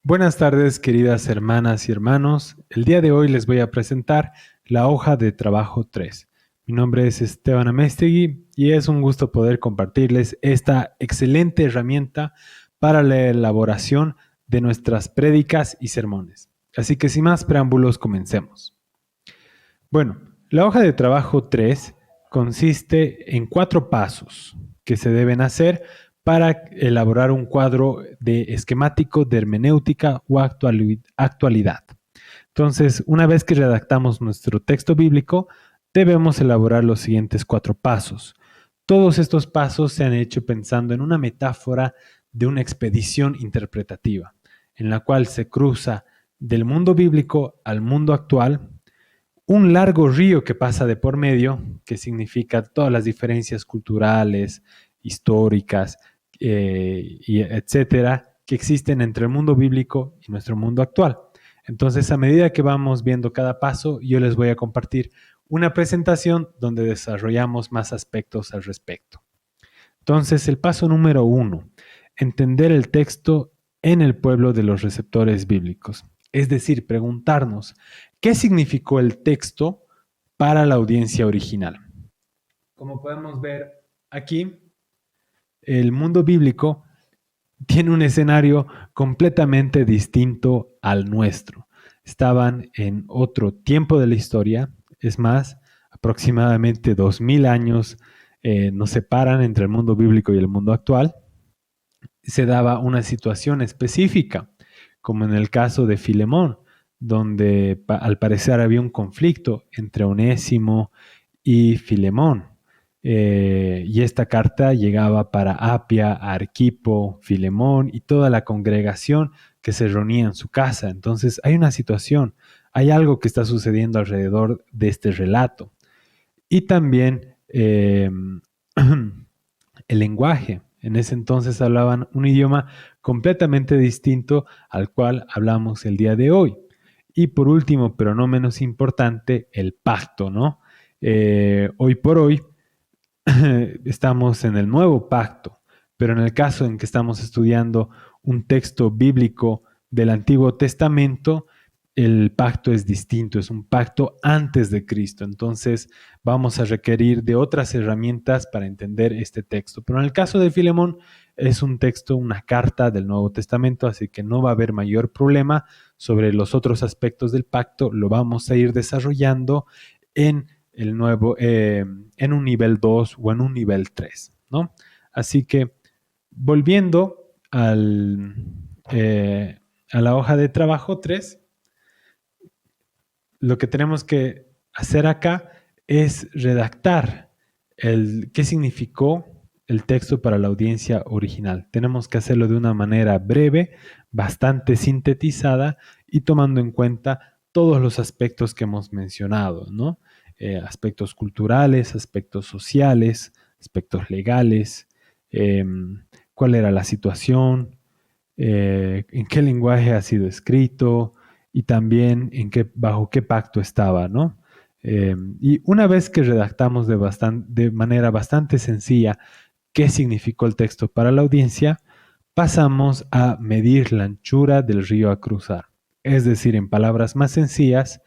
Buenas tardes, queridas hermanas y hermanos. El día de hoy les voy a presentar la hoja de trabajo 3. Mi nombre es Esteban Amestegui y es un gusto poder compartirles esta excelente herramienta para la elaboración de nuestras prédicas y sermones. Así que sin más preámbulos, comencemos. Bueno, la hoja de trabajo 3 consiste en 4 pasos que se deben hacer para elaborar un cuadro de esquemático de hermenéutica o actualidad. Entonces, una vez que redactamos nuestro texto bíblico, debemos elaborar los siguientes 4 pasos. Todos estos pasos se han hecho pensando en una metáfora de una expedición interpretativa, en la cual se cruza del mundo bíblico al mundo actual un largo río que pasa de por medio, que significa todas las diferencias culturales, históricas, y etcétera, que existen entre el mundo bíblico y nuestro mundo actual. Entonces, a medida que vamos viendo cada paso, yo les voy a compartir una presentación donde desarrollamos más aspectos al respecto. Entonces, el paso número 1, entender el texto en el pueblo de los receptores bíblicos. Es decir, preguntarnos, ¿qué significó el texto para la audiencia original? Como podemos ver aquí, el mundo bíblico tiene un escenario completamente distinto al nuestro. Estaban en otro tiempo de la historia, es más, aproximadamente 2000 años nos separan entre el mundo bíblico y el mundo actual. Se daba una situación específica, como en el caso de Filemón, donde al parecer había un conflicto entre Onésimo y Filemón. Y esta carta llegaba para Apia, Arquipo, Filemón y toda la congregación que se reunía en su casa. Entonces hay una situación, hay algo que está sucediendo alrededor de este relato. Y también el lenguaje. En ese entonces hablaban un idioma completamente distinto al cual hablamos el día de hoy. Y por último, pero no menos importante, el pacto, ¿no? Hoy por hoy estamos en el nuevo pacto, pero en el caso en que estamos estudiando un texto bíblico del Antiguo Testamento, el pacto es distinto, es un pacto antes de Cristo. Entonces vamos a requerir de otras herramientas para entender este texto. Pero en el caso de Filemón es un texto, una carta del Nuevo Testamento, así que no va a haber mayor problema sobre los otros aspectos del pacto. Lo vamos a ir desarrollando en el nuevo, en un nivel 2 o en un nivel 3, ¿no? Así que volviendo a la hoja de trabajo 3, lo que tenemos que hacer acá es redactar qué significó el texto para la audiencia original. Tenemos que hacerlo de una manera breve, bastante sintetizada y tomando en cuenta todos los aspectos que hemos mencionado, ¿no? Aspectos culturales, aspectos sociales, aspectos legales, eh, cuál era la situación, en qué lenguaje ha sido escrito y también bajo qué pacto estaba, ¿no? Y una vez que redactamos de manera bastante sencilla qué significó el texto para la audiencia, pasamos a medir la anchura del río a cruzar. Es decir, en palabras más sencillas,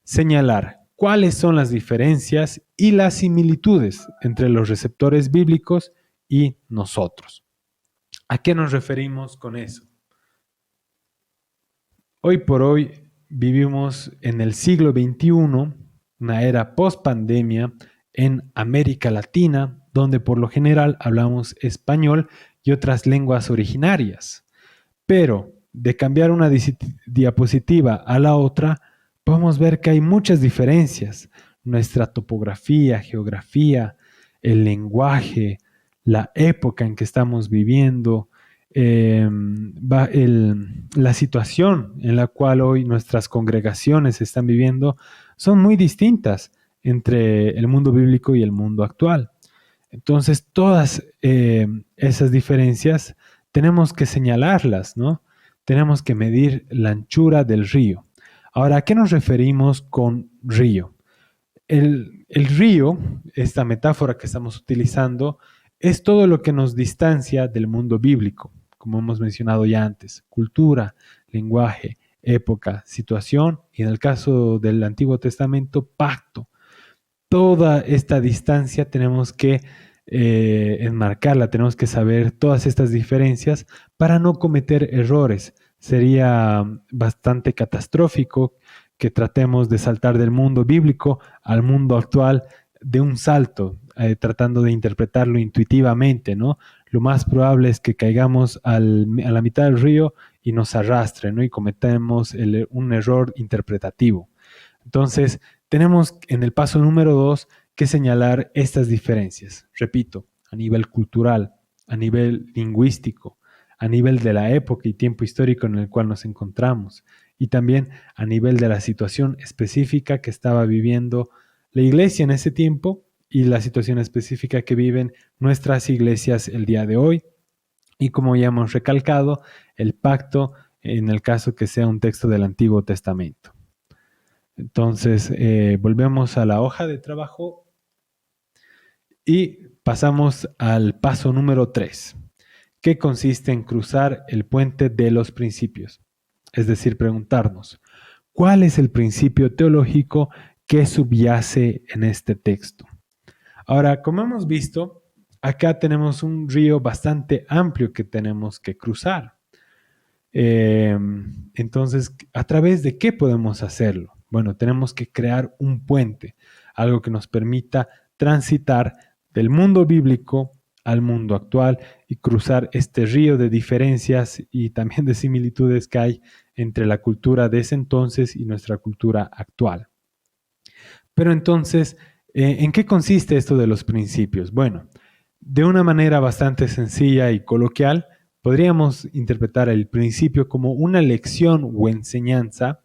señalar cuáles son las diferencias y las similitudes entre los receptores bíblicos y nosotros. ¿A qué nos referimos con eso? Hoy por hoy vivimos en el siglo XXI, una era post-pandemia en América Latina, donde por lo general hablamos español y otras lenguas originarias. Pero de cambiar una diapositiva a la otra, podemos ver que hay muchas diferencias. Nuestra topografía, geografía, el lenguaje, la época en que estamos viviendo, la situación en la cual hoy nuestras congregaciones están viviendo son muy distintas entre el mundo bíblico y el mundo actual. Entonces, todas esas diferencias tenemos que señalarlas, ¿no? Tenemos que medir la anchura del río. Ahora, ¿a qué nos referimos con río? El río, esta metáfora que estamos utilizando, es todo lo que nos distancia del mundo bíblico, como hemos mencionado ya antes, cultura, lenguaje, época, situación y en el caso del Antiguo Testamento, pacto. Toda esta distancia tenemos que enmarcarla, tenemos que saber todas estas diferencias para no cometer errores. Sería bastante catastrófico que tratemos de saltar del mundo bíblico al mundo actual de un salto, tratando de interpretarlo intuitivamente, ¿no? Lo más probable es que caigamos a la mitad del río y nos arrastre, ¿no? Y cometemos un error interpretativo. Entonces, tenemos en el paso número 2 que señalar estas diferencias. Repito, a nivel cultural, a nivel lingüístico, a nivel de la época y tiempo histórico en el cual nos encontramos y también a nivel de la situación específica que estaba viviendo la iglesia en ese tiempo y la situación específica que viven nuestras iglesias el día de hoy. Y como ya hemos recalcado, el pacto en el caso que sea un texto del Antiguo Testamento. Entonces, volvemos a la hoja de trabajo y pasamos al paso número 3, que consiste en cruzar el puente de los principios. Es decir, preguntarnos, ¿cuál es el principio teológico que subyace en este texto? Ahora, como hemos visto, acá tenemos un río bastante amplio que tenemos que cruzar. Entonces, ¿a través de qué podemos hacerlo? Bueno, tenemos que crear un puente, algo que nos permita transitar del mundo bíblico al mundo actual y cruzar este río de diferencias y también de similitudes que hay entre la cultura de ese entonces y nuestra cultura actual. Pero entonces, ¿en qué consiste esto de los principios? Bueno, de una manera bastante sencilla y coloquial, podríamos interpretar el principio como una lección o enseñanza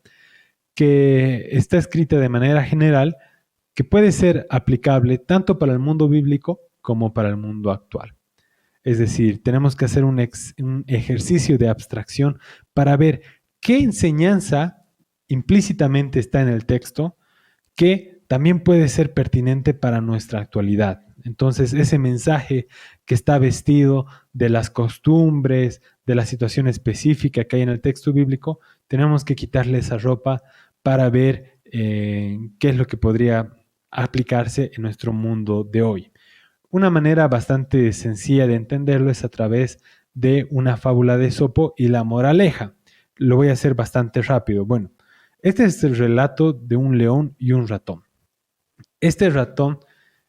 que está escrita de manera general, que puede ser aplicable tanto para el mundo bíblico como para el mundo actual. Es decir, tenemos que hacer un ejercicio de abstracción para ver qué enseñanza implícitamente está en el texto que también puede ser pertinente para nuestra actualidad. Entonces, ese mensaje que está vestido de las costumbres, de la situación específica que hay en el texto bíblico, tenemos que quitarle esa ropa para ver qué es lo que podría aplicarse en nuestro mundo de hoy. Una manera bastante sencilla de entenderlo es a través de una fábula de Esopo y la moraleja. Lo voy a hacer bastante rápido. Bueno, este es el relato de un león y un ratón. Este ratón,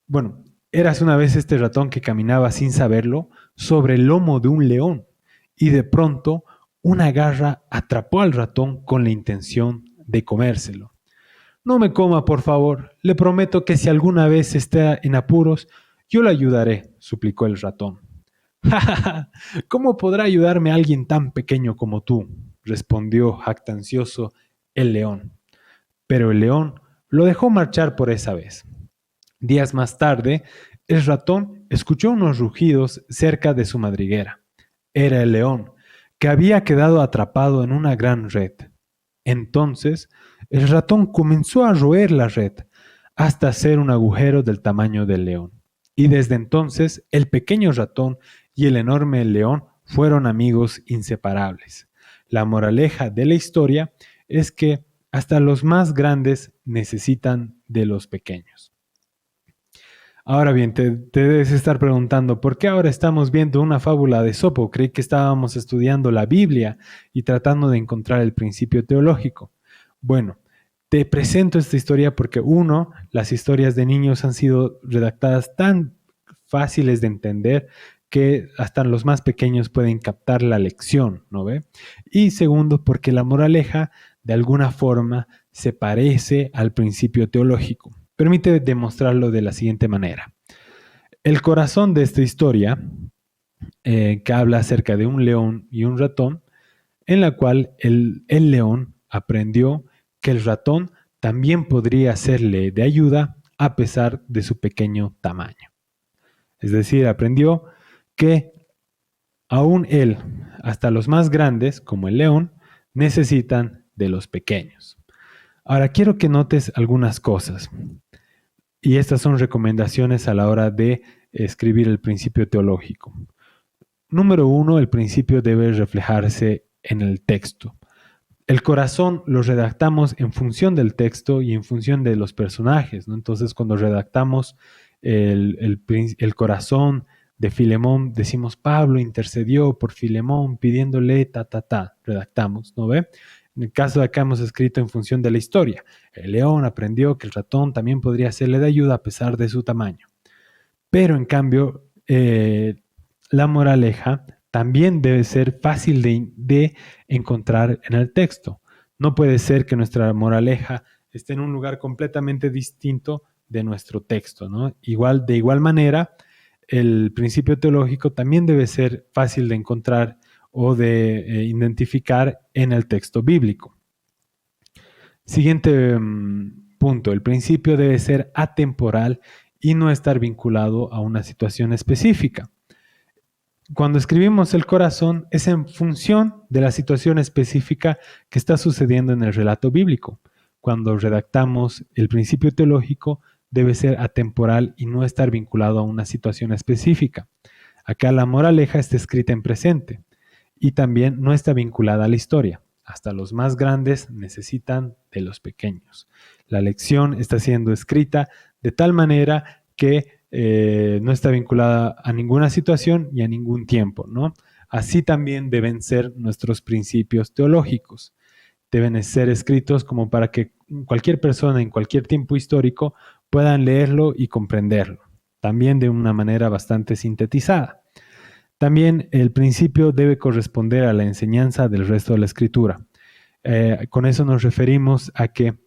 bueno, érase una vez este ratón que caminaba sin saberlo sobre el lomo de un león y de pronto una garra atrapó al ratón con la intención de comérselo. No me coma, por favor. Le prometo que si alguna vez esté en apuros, yo le ayudaré, suplicó el ratón. ¡Ja, ja, ja! ¿Cómo podrá ayudarme alguien tan pequeño como tú? Respondió jactancioso el león. Pero el león lo dejó marchar por esa vez. Días más tarde, el ratón escuchó unos rugidos cerca de su madriguera. Era el león, que había quedado atrapado en una gran red. Entonces, el ratón comenzó a roer la red hasta hacer un agujero del tamaño del león. Y desde entonces, el pequeño ratón y el enorme león fueron amigos inseparables. La moraleja de la historia es que hasta los más grandes necesitan de los pequeños. Ahora bien, te debes estar preguntando, ¿por qué ahora estamos viendo una fábula de Esopo? Creí que estábamos estudiando la Biblia y tratando de encontrar el principio teológico. Bueno, te presento esta historia porque uno, las historias de niños han sido redactadas tan fáciles de entender que hasta los más pequeños pueden captar la lección, ¿no ve? Y segundo, porque la moraleja de alguna forma se parece al principio teológico. Permite demostrarlo de la siguiente manera. El corazón de esta historia, que habla acerca de un león y un ratón, en la cual el león aprendió que el ratón también podría serle de ayuda a pesar de su pequeño tamaño. Es decir, aprendió que aún él, hasta los más grandes, como el león, necesitan de los pequeños. Ahora quiero que notes algunas cosas. Y estas son recomendaciones a la hora de escribir el principio teológico. Número 1, el principio debe reflejarse en el texto. El corazón lo redactamos en función del texto y en función de los personajes, ¿no? Entonces, cuando redactamos el corazón de Filemón, decimos Pablo intercedió por Filemón pidiéndole redactamos, ¿no ve? En el caso de acá hemos escrito en función de la historia. El león aprendió que el ratón también podría serle de ayuda a pesar de su tamaño. Pero en cambio, la moraleja también debe ser fácil de encontrar en el texto. No puede ser que nuestra moraleja esté en un lugar completamente distinto de nuestro texto, ¿no? De igual manera, el principio teológico también debe ser fácil de encontrar o de identificar en el texto bíblico. Siguiente punto, el principio debe ser atemporal y no estar vinculado a una situación específica. Cuando escribimos el corazón es en función de la situación específica que está sucediendo en el relato bíblico. Cuando redactamos el principio teológico debe ser atemporal y no estar vinculado a una situación específica. Acá la moraleja está escrita en presente y también no está vinculada a la historia. Hasta los más grandes necesitan de los pequeños. La lección está siendo escrita de tal manera que no está vinculada a ninguna situación y a ningún tiempo, ¿no? Así también deben ser nuestros principios teológicos. Deben ser escritos como para que cualquier persona en cualquier tiempo histórico puedan leerlo y comprenderlo, también de una manera bastante sintetizada. También el principio debe corresponder a la enseñanza del resto de la escritura. Con eso nos referimos a que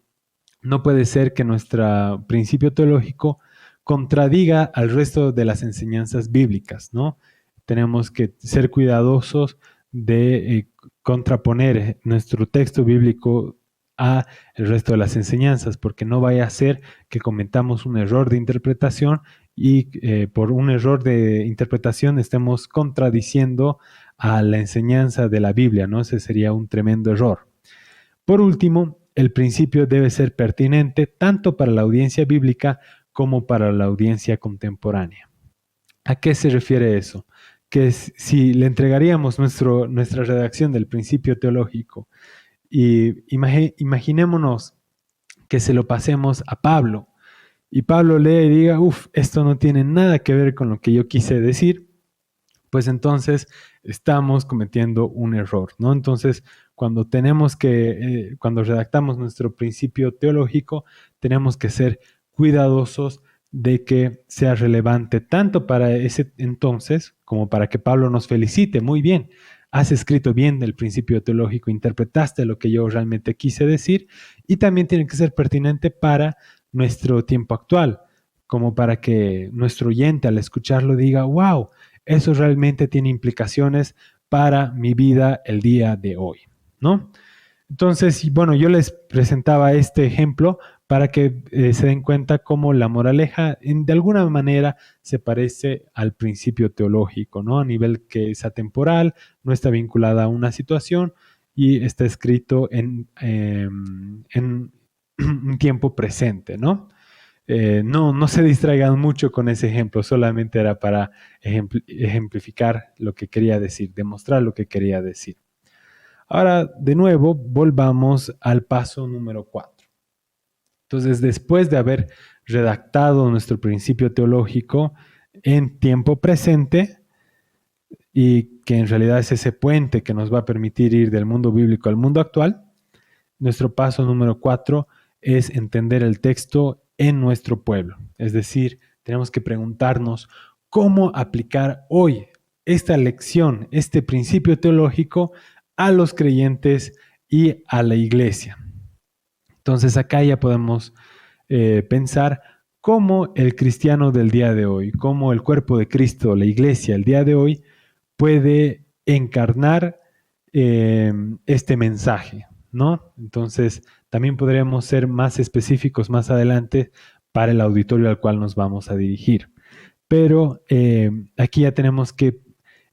no puede ser que nuestro principio teológico contradiga al resto de las enseñanzas bíblicas, ¿no? Tenemos que ser cuidadosos de contraponer nuestro texto bíblico a el resto de las enseñanzas, porque no vaya a ser que cometamos un error de interpretación y por un error de interpretación estemos contradiciendo a la enseñanza de la Biblia, ¿no? Ese sería un tremendo error. Por último, el principio debe ser pertinente tanto para la audiencia bíblica como para la audiencia contemporánea. ¿A qué se refiere eso? Que si le entregaríamos nuestra redacción del principio teológico y imaginémonos que se lo pasemos a Pablo y Pablo lee y diga, esto no tiene nada que ver con lo que yo quise decir, pues entonces estamos cometiendo un error, ¿no? Entonces, cuando redactamos nuestro principio teológico, tenemos que ser cuidadosos de que sea relevante tanto para ese entonces como para que Pablo nos felicite. Muy bien, has escrito bien el principio teológico, interpretaste lo que yo realmente quise decir y también tiene que ser pertinente para nuestro tiempo actual, como para que nuestro oyente al escucharlo diga, wow, eso realmente tiene implicaciones para mi vida el día de hoy, ¿no? Entonces, bueno, yo les presentaba este ejemplo para que se den cuenta cómo la moraleja de alguna manera se parece al principio teológico, ¿no? A nivel que es atemporal, no está vinculada a una situación y está escrito en un tiempo presente, ¿no? No se distraigan mucho con ese ejemplo, solamente era para ejemplificar lo que quería decir, demostrar lo que quería decir. Ahora, de nuevo, volvamos al paso número 4. Entonces, después de haber redactado nuestro principio teológico en tiempo presente, y que en realidad es ese puente que nos va a permitir ir del mundo bíblico al mundo actual, nuestro paso número 4 es entender el texto en nuestro pueblo. Es decir, tenemos que preguntarnos cómo aplicar hoy esta lección, este principio teológico a los creyentes y a la iglesia. Entonces acá ya podemos pensar cómo el cristiano del día de hoy, cómo el cuerpo de Cristo, la iglesia, el día de hoy, puede encarnar este mensaje, ¿no? Entonces, también podríamos ser más específicos más adelante para el auditorio al cual nos vamos a dirigir. Pero aquí ya tenemos que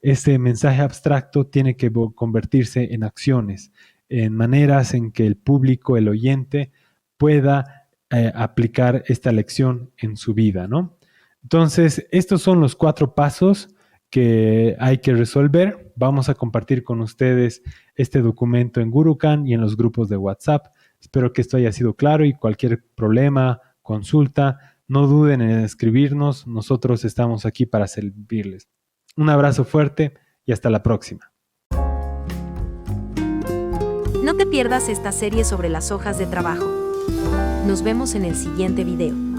este mensaje abstracto tiene que convertirse en acciones, en maneras en que el público, el oyente, pueda aplicar esta lección en su vida, ¿no? Entonces, estos son los 4 pasos que hay que resolver. Vamos a compartir con ustedes este documento en GuruKhan y en los grupos de WhatsApp. Espero que esto haya sido claro y cualquier problema, consulta, no duden en escribirnos. Nosotros estamos aquí para servirles. Un abrazo fuerte y hasta la próxima. No te pierdas esta serie sobre las hojas de trabajo. Nos vemos en el siguiente video.